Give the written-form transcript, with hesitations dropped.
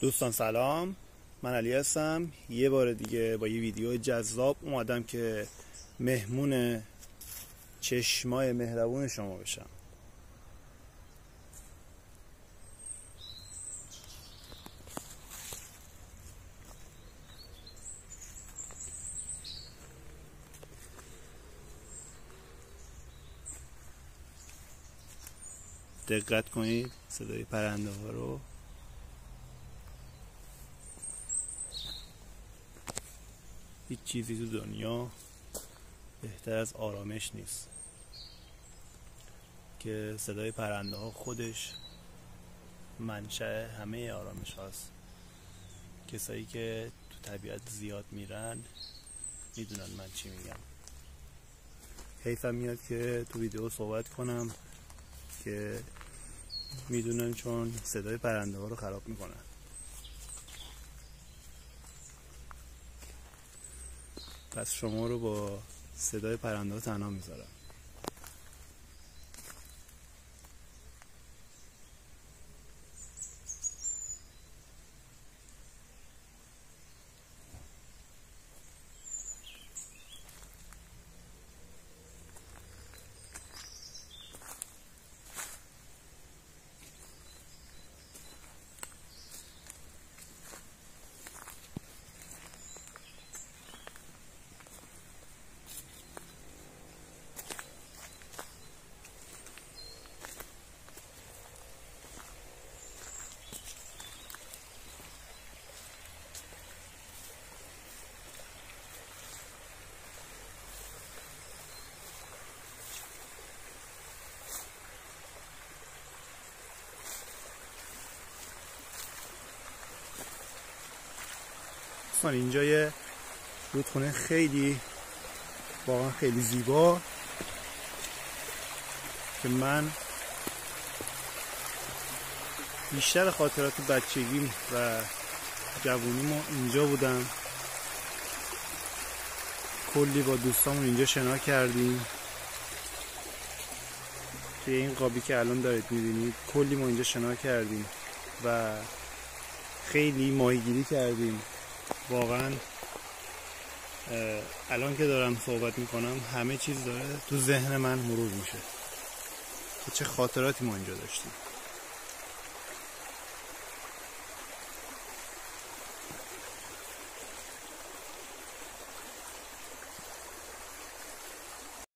دوستان سلام، من علی هستم. یه بار دیگه با یه ویدیو جذاب اومدم که مهمون چشمای مهربون شما بشم. دقت کنید صدای پرنده ها رو. هیچ چیزی تو دنیا بهتر از آرامش نیست که صدای پرنده ها خودش منشأ همه آرامش هاست. کسایی که تو طبیعت زیاد میرن میدونن من چی میگم. حیفم میاد که تو ویدیو صحبت کنم که میدونن، چون صدای پرنده ها رو خراب میکنن. پس شما رو با صدای پرنده ها تنها میذارم. اینجا یه رودخونه خیلی واقعا خیلی زیبا که من بیشتر خاطرات بچگیم و جوونیمو اینجا بودم. کلی با دوستامون اینجا شنا کردیم. توی این قابی که الان دارید میبینید کلی ما اینجا شنا کردیم و خیلی ماهیگیری کردیم. واقعا الان که دارم صحبت میکنم همه چیز داره تو ذهن من مرور میشه که چه خاطراتی ما اینجا داشتیم.